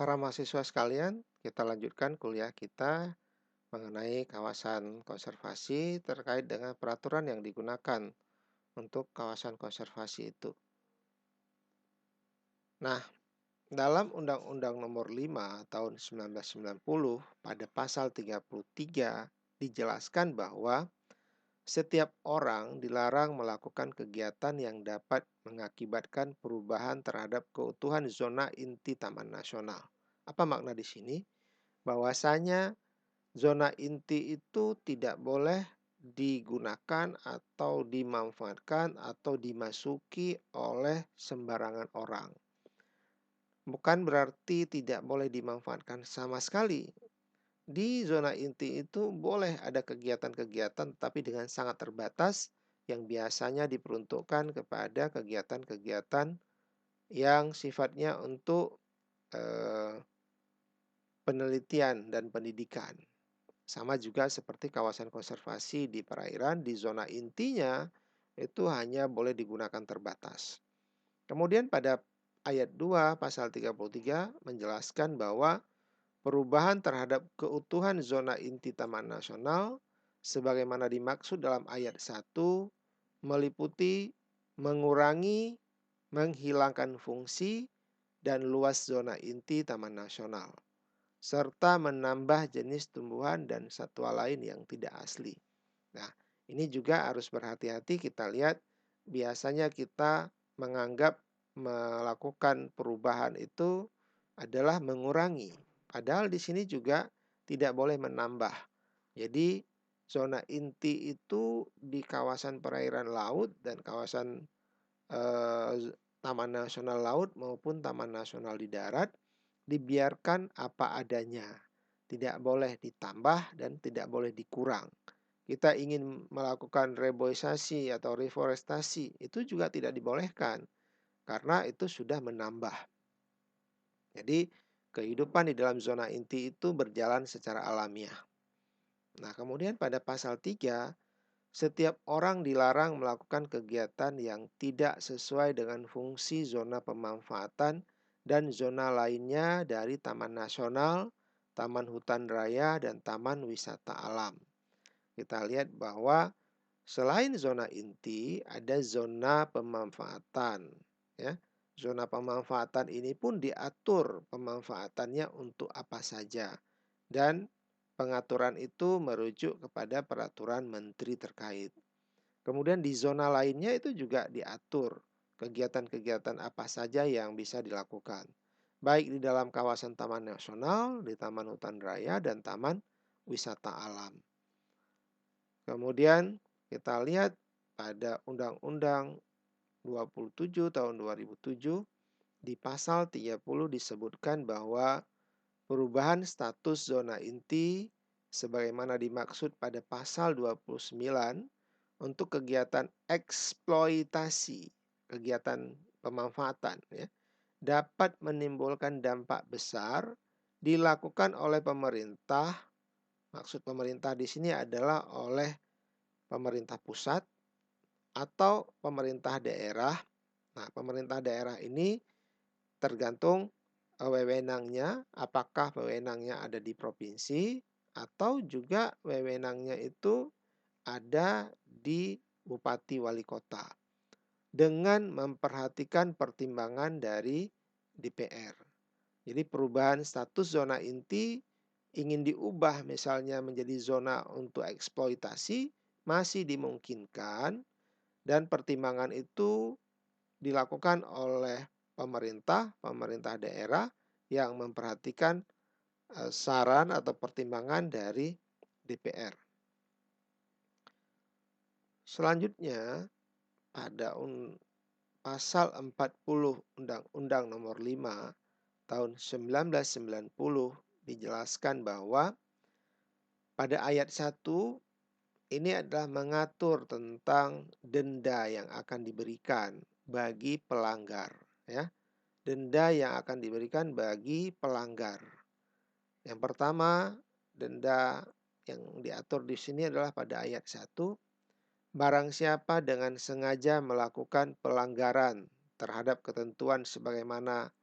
Para mahasiswa sekalian, kita lanjutkan kuliah kita mengenai kawasan konservasi terkait dengan peraturan yang digunakan untuk kawasan konservasi itu. Nah, dalam Undang-Undang Nomor 5 Tahun 1990 pada pasal 33 dijelaskan bahwa setiap orang dilarang melakukan kegiatan yang dapat mengakibatkan perubahan terhadap keutuhan zona inti Taman Nasional. Apa makna di sini? Bahwasanya zona inti itu tidak boleh digunakan atau dimanfaatkan atau dimasuki oleh sembarangan orang. Bukan berarti tidak boleh dimanfaatkan sama sekali. Di zona inti itu boleh ada kegiatan-kegiatan tapi dengan sangat terbatas yang biasanya diperuntukkan kepada kegiatan-kegiatan yang sifatnya untuk eh, penelitian dan pendidikan. Sama juga seperti kawasan konservasi di perairan, di zona intinya itu hanya boleh digunakan terbatas. Kemudian pada ayat 2 pasal 33 menjelaskan bahwa perubahan terhadap keutuhan zona inti Taman Nasional sebagaimana dimaksud dalam ayat 1 meliputi mengurangi, menghilangkan fungsi, dan luas zona inti Taman Nasional serta menambah jenis tumbuhan dan satwa lain yang tidak asli. Nah, ini juga harus berhati-hati. Kita lihat biasanya kita menganggap melakukan perubahan itu adalah mengurangi. Padahal di sini juga tidak boleh menambah. Jadi zona inti itu di kawasan perairan laut dan kawasan Taman Nasional Laut maupun Taman Nasional di darat dibiarkan apa adanya. Tidak boleh ditambah dan tidak boleh dikurang. Kita ingin melakukan reboisasi atau reforestasi, itu juga tidak dibolehkan karena itu sudah menambah. Jadi, kehidupan di dalam zona inti itu berjalan secara alamiah. Nah, kemudian pada pasal 3, setiap orang dilarang melakukan kegiatan yang tidak sesuai dengan fungsi zona pemanfaatan dan zona lainnya dari Taman Nasional, Taman Hutan Raya, dan Taman Wisata Alam. Kita lihat bahwa selain zona inti, ada zona pemanfaatan. Ya, zona pemanfaatan ini pun diatur pemanfaatannya untuk apa saja. Dan pengaturan itu merujuk kepada peraturan menteri terkait. Kemudian di zona lainnya itu juga diatur kegiatan-kegiatan apa saja yang bisa dilakukan. Baik di dalam kawasan Taman Nasional, di Taman Hutan Raya, dan Taman Wisata Alam. Kemudian kita lihat pada Undang-Undang 27 tahun 2007 di pasal 30 disebutkan bahwa perubahan status zona inti sebagaimana dimaksud pada pasal 29 untuk kegiatan eksploitasi, kegiatan pemanfaatan ya, dapat menimbulkan dampak besar dilakukan oleh pemerintah. Maksud pemerintah di sini adalah oleh pemerintah pusat atau pemerintah daerah. Nah, pemerintah daerah ini tergantung wewenangnya, apakah wewenangnya ada di provinsi atau juga wewenangnya itu ada di bupati wali kota dengan memperhatikan pertimbangan dari DPR. Jadi perubahan status zona inti ingin diubah misalnya menjadi zona untuk eksploitasi masih dimungkinkan dan pertimbangan itu dilakukan oleh pemerintah daerah yang memperhatikan saran atau pertimbangan dari DPR. Selanjutnya pada pasal 40 Undang-Undang Nomor 5 Tahun 1990 dijelaskan bahwa pada ayat 1 ini adalah mengatur tentang denda yang akan diberikan bagi pelanggar ya. Denda yang akan diberikan bagi pelanggar. Yang pertama, denda yang diatur di sini adalah pada ayat 1, barang siapa dengan sengaja melakukan pelanggaran terhadap ketentuan sebagaimana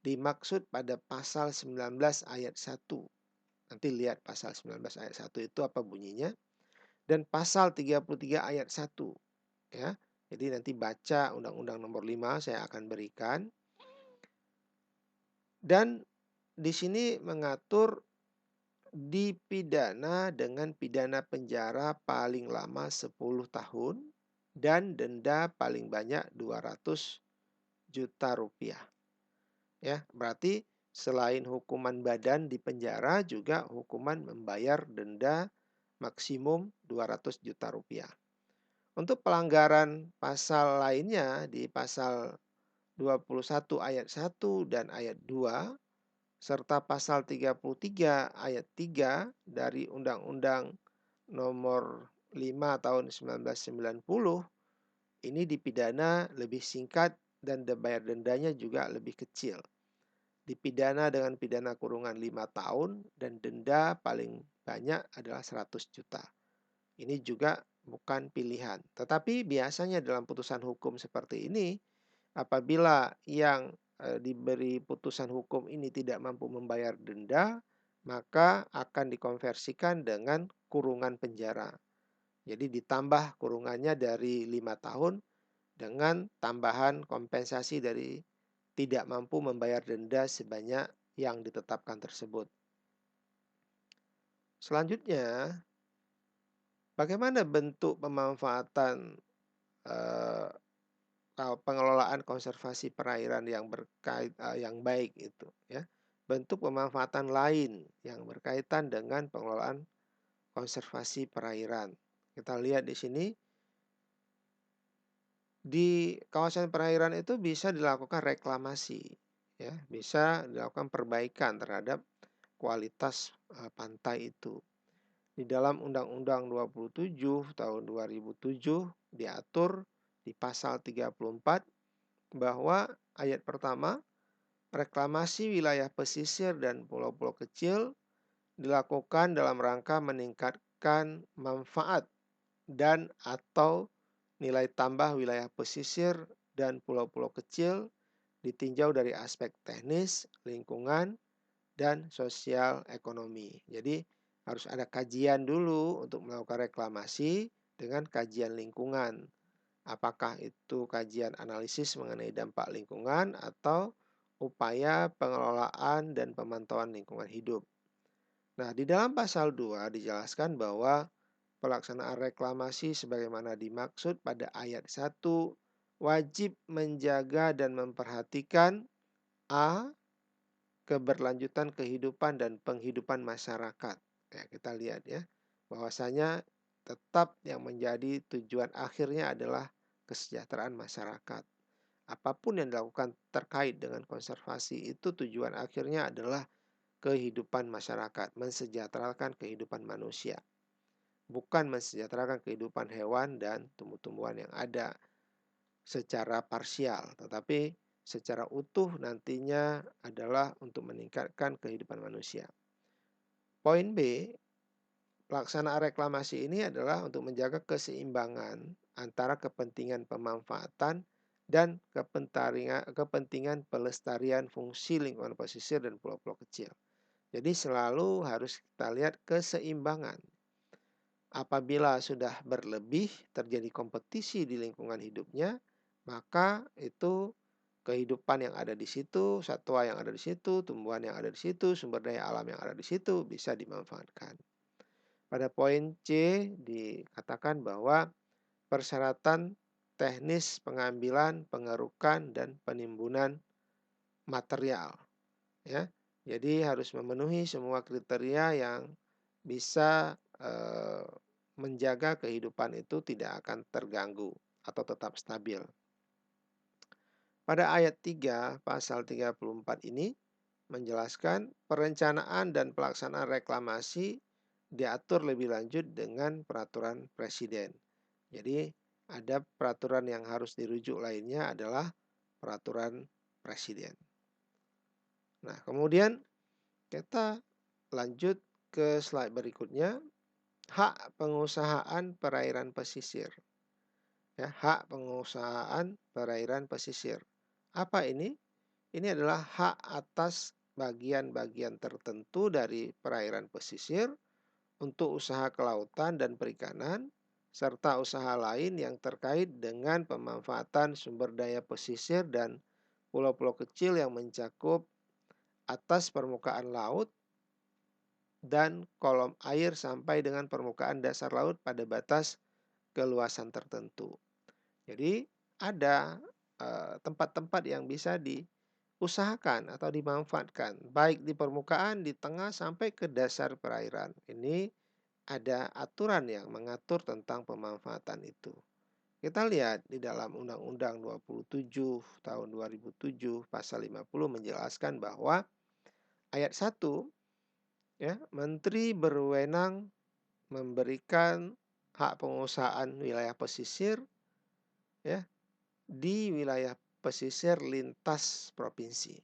dimaksud pada pasal 19 ayat 1. Nanti lihat pasal 19 ayat 1 itu apa bunyinya. Dan pasal 33 ayat 1. Ya. Jadi nanti baca Undang-Undang Nomor 5 saya akan berikan. Dan di sini mengatur dipidana dengan pidana penjara paling lama 10 tahun dan denda paling banyak 200 juta rupiah. Ya, berarti selain hukuman badan di penjara juga hukuman membayar denda maksimum 200 juta rupiah. Untuk pelanggaran pasal lainnya di pasal 21 ayat 1 dan ayat 2 serta pasal 33 ayat 3 dari Undang-Undang Nomor 5 tahun 1990 ini dipidana lebih singkat dan bayar dendanya juga lebih kecil. Dipidana dengan pidana kurungan 5 tahun dan denda paling banyak adalah 100 juta. Ini juga bukan pilihan. Tetapi biasanya dalam putusan hukum seperti ini, apabila yang diberi putusan hukum ini tidak mampu membayar denda, maka akan dikonversikan dengan kurungan penjara. Jadi ditambah kurungannya dari 5 tahun dengan tambahan kompensasi dari tidak mampu membayar denda sebanyak yang ditetapkan tersebut. Selanjutnya, bagaimana bentuk pemanfaatan eh, pengelolaan konservasi perairan yang baik itu ya. Bentuk pemanfaatan lain yang berkaitan dengan pengelolaan konservasi perairan. Kita lihat di sini di kawasan perairan itu bisa dilakukan reklamasi ya, bisa dilakukan perbaikan terhadap kualitas pantai itu. Di dalam Undang-Undang 27 tahun 2007 diatur di pasal 34 bahwa ayat pertama, reklamasi wilayah pesisir dan pulau-pulau kecil dilakukan dalam rangka meningkatkan manfaat dan atau nilai tambah wilayah pesisir dan pulau-pulau kecil ditinjau dari aspek teknis, lingkungan, dan sosial ekonomi. Jadi harus ada kajian dulu untuk melakukan reklamasi dengan kajian lingkungan. Apakah itu kajian analisis mengenai dampak lingkungan atau upaya pengelolaan dan pemantauan lingkungan hidup. Nah, di dalam pasal 2 dijelaskan bahwa pelaksanaan reklamasi sebagaimana dimaksud pada ayat 1 wajib menjaga dan memperhatikan A. Keberlanjutan kehidupan dan penghidupan masyarakat. Ya, kita lihat ya, bahwasanya tetap yang menjadi tujuan akhirnya adalah kesejahteraan masyarakat. Apapun yang dilakukan terkait dengan konservasi itu tujuan akhirnya adalah kehidupan masyarakat, mensejahterakan kehidupan manusia. Bukan mensejahterakan kehidupan hewan dan tumbuh-tumbuhan yang ada secara parsial, tetapi secara utuh nantinya adalah untuk meningkatkan kehidupan manusia. Poin B, pelaksanaan reklamasi ini adalah untuk menjaga keseimbangan antara kepentingan pemanfaatan dan kepentingan pelestarian fungsi lingkungan pesisir dan pulau-pulau kecil. Jadi selalu harus kita lihat keseimbangan. Apabila sudah berlebih terjadi kompetisi di lingkungan hidupnya, maka itu kehidupan yang ada di situ, satwa yang ada di situ, tumbuhan yang ada di situ, sumber daya alam yang ada di situ bisa dimanfaatkan. Pada poin C dikatakan bahwa persyaratan teknis pengambilan, pengerukan, dan penimbunan material. Ya, jadi harus memenuhi semua kriteria yang bisa menjaga kehidupan itu tidak akan terganggu atau tetap stabil. Pada ayat 3 pasal 34 ini menjelaskan perencanaan dan pelaksanaan reklamasi diatur lebih lanjut dengan peraturan presiden. Jadi ada peraturan yang harus dirujuk lainnya adalah peraturan presiden. Nah, kemudian kita lanjut ke slide berikutnya, hak pengusahaan perairan pesisir. Ya, hak pengusahaan perairan pesisir. Apa ini? ini adalah hak atas bagian-bagian tertentu dari perairan pesisir untuk usaha kelautan dan perikanan, serta usaha lain yang terkait dengan pemanfaatan sumber daya pesisir dan pulau-pulau kecil yang mencakup atas permukaan laut dan kolom air sampai dengan permukaan dasar laut pada batas keluasan tertentu. Jadi ada tempat-tempat yang bisa diusahakan atau dimanfaatkan baik di permukaan, di tengah sampai ke dasar perairan. Ini ada aturan yang mengatur tentang pemanfaatan itu. Kita lihat di dalam Undang-Undang 27 tahun 2007 pasal 50 menjelaskan bahwa ayat 1 ya, menteri berwenang memberikan hak penguasaan wilayah pesisir ya di wilayah pesisir lintas provinsi.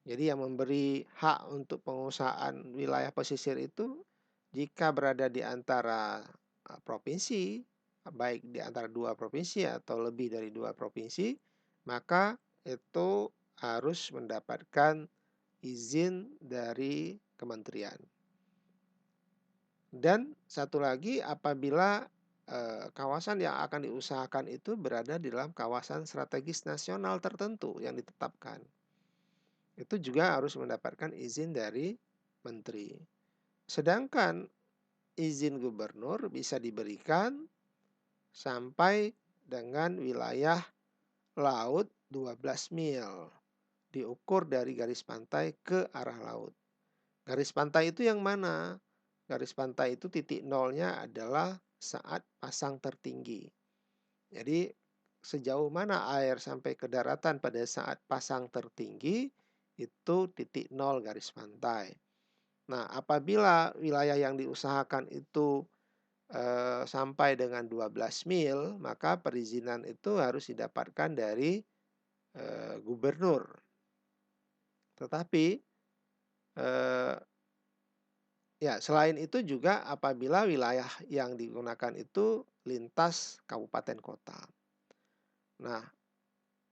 Jadi yang memberi hak untuk penguasaan wilayah pesisir itu jika berada di antara provinsi, baik di antara dua provinsi atau lebih dari dua provinsi, maka itu harus mendapatkan izin dari kementerian. Dan satu lagi apabila kawasan yang akan diusahakan itu berada di dalam kawasan strategis nasional tertentu yang ditetapkan. Itu juga harus mendapatkan izin dari menteri. Sedangkan izin gubernur bisa diberikan sampai dengan wilayah laut 12 mil, diukur dari garis pantai ke arah laut. Garis pantai itu yang mana? Garis pantai itu titik nolnya adalah saat pasang tertinggi. Jadi sejauh mana air sampai ke daratan pada saat pasang tertinggi itu titik nol garis pantai. Nah, apabila wilayah yang diusahakan itu sampai dengan 12 mil, maka perizinan itu harus didapatkan dari gubernur. Tetapi eh, ya, selain itu juga apabila wilayah yang digunakan itu lintas kabupaten kota. Nah,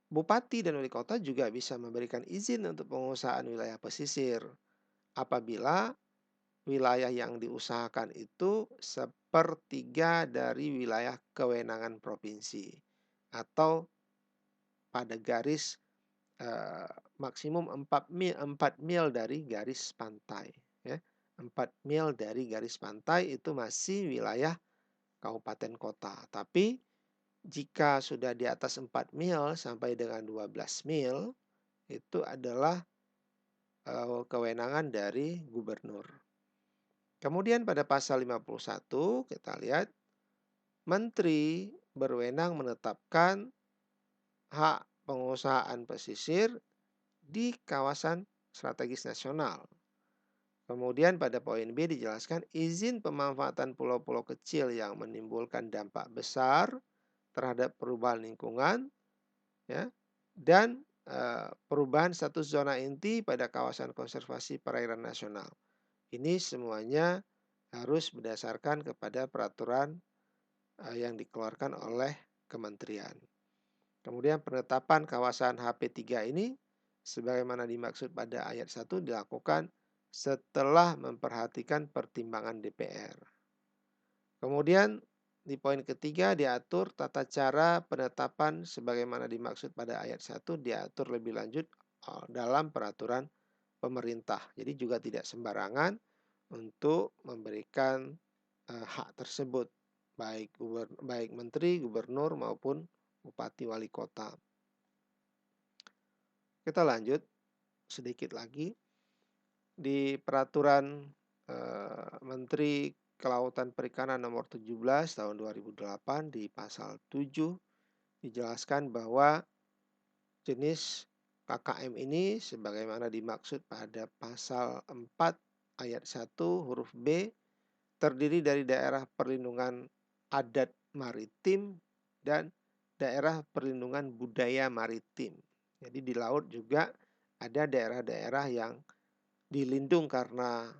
bupati dan wali kota juga bisa memberikan izin untuk pengusahaan wilayah pesisir apabila wilayah yang diusahakan itu sepertiga dari wilayah kewenangan provinsi atau pada garis maksimum 4 mil dari garis pantai. Ya. 4 mil dari garis pantai itu masih wilayah kabupaten kota. Tapi jika sudah di atas 4 mil sampai dengan 12 mil, itu adalah kewenangan dari gubernur. Kemudian pada pasal 51 kita lihat menteri berwenang menetapkan hak pengusahaan pesisir di kawasan strategis nasional. Kemudian pada poin B dijelaskan izin pemanfaatan pulau-pulau kecil yang menimbulkan dampak besar terhadap perubahan lingkungan ya dan perubahan status zona inti pada kawasan konservasi perairan nasional. Ini semuanya harus berdasarkan kepada peraturan yang dikeluarkan oleh kementerian. Kemudian penetapan kawasan HP3 ini sebagaimana dimaksud pada ayat 1 dilakukan setelah memperhatikan pertimbangan DPR. Kemudian di poin ketiga diatur tata cara penetapan sebagaimana dimaksud pada ayat 1 diatur lebih lanjut dalam peraturan pemerintah. Jadi juga tidak sembarangan untuk memberikan hak tersebut baik menteri, gubernur maupun bupati wali kota. Kita lanjut sedikit lagi di peraturan Menteri Kelautan Perikanan nomor 17 tahun 2008 di pasal 7 dijelaskan bahwa jenis KKM ini sebagaimana dimaksud pada pasal 4 ayat 1 huruf B terdiri dari daerah perlindungan adat maritim dan daerah perlindungan budaya maritim. Jadi di laut juga ada daerah-daerah yang dilindung karena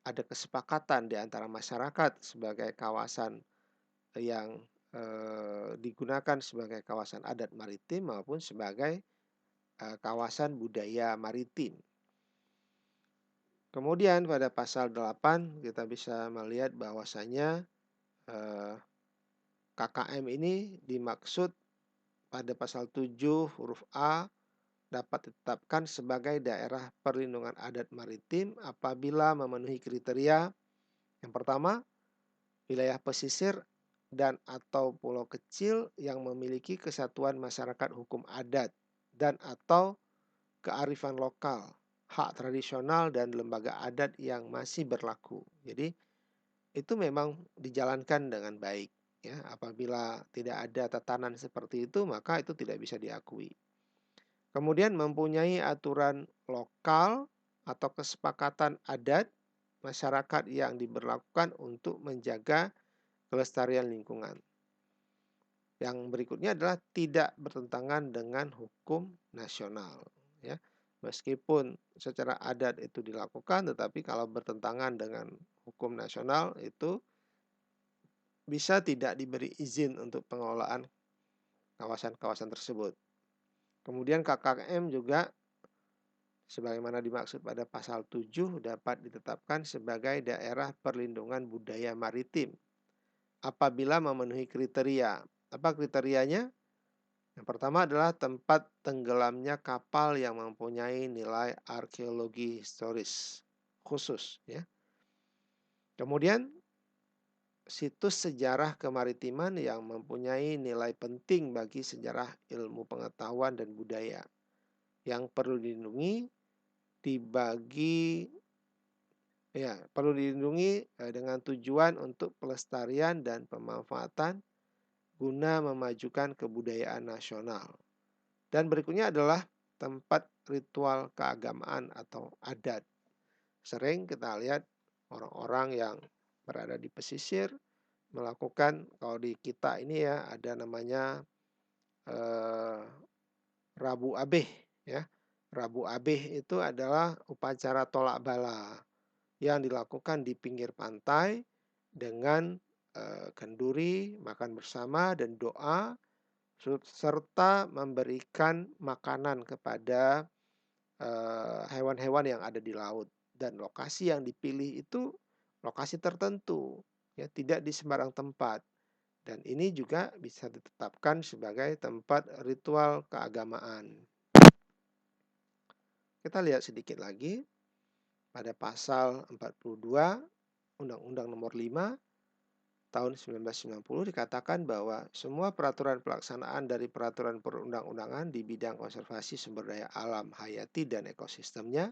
ada kesepakatan di antara masyarakat sebagai kawasan yang digunakan sebagai kawasan adat maritim maupun sebagai kawasan budaya maritim. Kemudian pada pasal 8 kita bisa melihat bahwasanya KKM ini dimaksud pada pasal 7 huruf A dapat ditetapkan sebagai daerah perlindungan adat maritim apabila memenuhi kriteria. Yang pertama, wilayah pesisir dan atau pulau kecil yang memiliki kesatuan masyarakat hukum adat dan atau kearifan lokal, hak tradisional dan lembaga adat yang masih berlaku. Jadi itu memang dijalankan dengan baik. Ya, apabila tidak ada tatanan seperti itu, maka itu tidak bisa diakui. Kemudian mempunyai aturan lokal atau kesepakatan adat masyarakat yang diberlakukan untuk menjaga kelestarian lingkungan. Yang berikutnya adalah tidak bertentangan dengan hukum nasional. Ya, meskipun secara adat itu dilakukan, tetapi kalau bertentangan dengan hukum nasional itu bisa tidak diberi izin untuk pengelolaan kawasan-kawasan tersebut. Kemudian KKM juga sebagaimana dimaksud pada pasal 7 dapat ditetapkan sebagai daerah perlindungan budaya maritim apabila memenuhi kriteria. Apa kriterianya? Yang pertama adalah tempat tenggelamnya kapal yang mempunyai nilai arkeologi historis khusus, ya. Kemudian situs sejarah kemaritiman yang mempunyai nilai penting bagi sejarah ilmu pengetahuan dan budaya yang perlu dilindungi perlu dilindungi dengan tujuan untuk pelestarian dan pemanfaatan guna memajukan kebudayaan nasional. Dan berikutnya adalah tempat ritual keagamaan atau adat. Sering kita lihat orang-orang yang berada di pesisir melakukan, kalau di kita ini ya ada namanya eh, Rabu Abeh, ya. Rabu Abeh itu adalah upacara tolak bala yang dilakukan di pinggir pantai dengan kenduri, makan bersama dan doa serta memberikan makanan kepada hewan-hewan yang ada di laut. Dan lokasi yang dipilih itu lokasi tertentu, ya, tidak di sembarang tempat. Dan ini juga bisa ditetapkan sebagai tempat ritual keagamaan. Kita lihat sedikit lagi pada pasal 42 Undang-Undang Nomor 5 tahun 1990 dikatakan bahwa semua peraturan pelaksanaan dari peraturan perundang-undangan di bidang konservasi sumber daya alam hayati dan ekosistemnya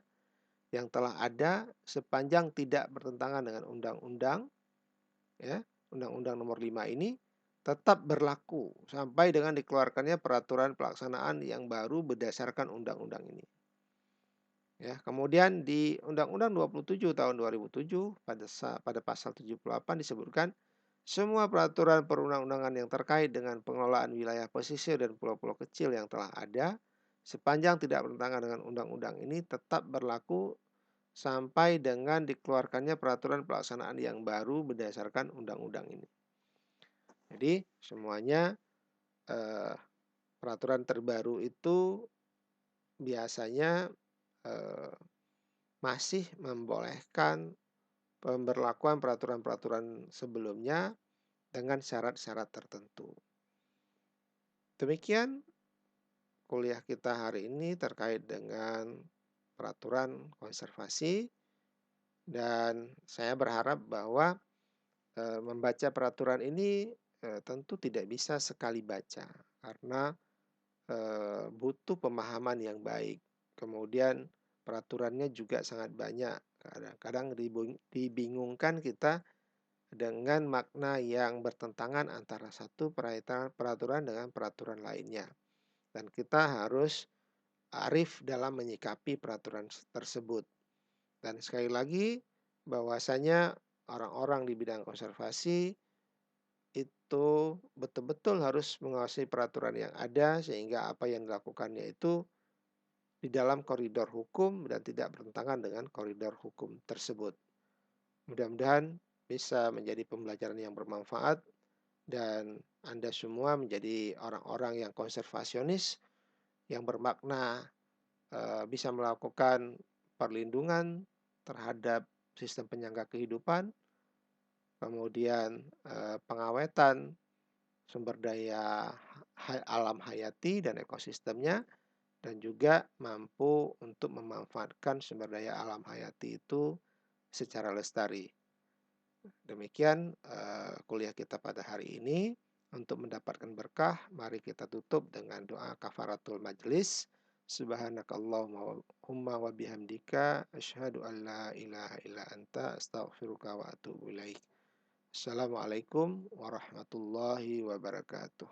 yang telah ada sepanjang tidak bertentangan dengan undang-undang, ya, Undang-Undang Nomor 5 ini tetap berlaku sampai dengan dikeluarkannya peraturan pelaksanaan yang baru berdasarkan undang-undang ini. Ya, kemudian di Undang-Undang 27 tahun 2007 pada pasal 78 disebutkan semua peraturan perundang-undangan yang terkait dengan pengelolaan wilayah pesisir dan pulau-pulau kecil yang telah ada sepanjang tidak bertentangan dengan undang-undang ini tetap berlaku sampai dengan dikeluarkannya peraturan pelaksanaan yang baru berdasarkan undang-undang ini. Jadi semuanya peraturan terbaru itu biasanya masih membolehkan pemberlakuan peraturan-peraturan sebelumnya dengan syarat-syarat tertentu. Demikian kuliah kita hari ini terkait dengan peraturan konservasi, dan saya berharap bahwa membaca peraturan ini tentu tidak bisa sekali baca karena butuh pemahaman yang baik. Kemudian peraturannya juga sangat banyak. Kadang-kadang dibingungkan kita dengan makna yang bertentangan antara satu peraturan dengan peraturan lainnya. Dan kita harus arif dalam menyikapi peraturan tersebut. Dan sekali lagi, bahwasanya orang-orang di bidang konservasi itu betul-betul harus menguasai peraturan yang ada sehingga apa yang dilakukannya itu di dalam koridor hukum dan tidak bertentangan dengan koridor hukum tersebut. Mudah-mudahan bisa menjadi pembelajaran yang bermanfaat dan Anda semua menjadi orang-orang yang konservasionis yang bermakna, bisa melakukan perlindungan terhadap sistem penyangga kehidupan, kemudian, pengawetan sumber daya alam hayati dan ekosistemnya, dan juga mampu untuk memanfaatkan sumber daya alam hayati itu secara lestari. Demikian, kuliah kita pada hari ini. Untuk mendapatkan berkah, mari kita tutup dengan doa kafaratul majlis. Subhanakallahumma wa bihamdika asyhadu an la ilaha illa anta astaghfiruka wa atubu ilaik. Assalamualaikum warahmatullahi wabarakatuh.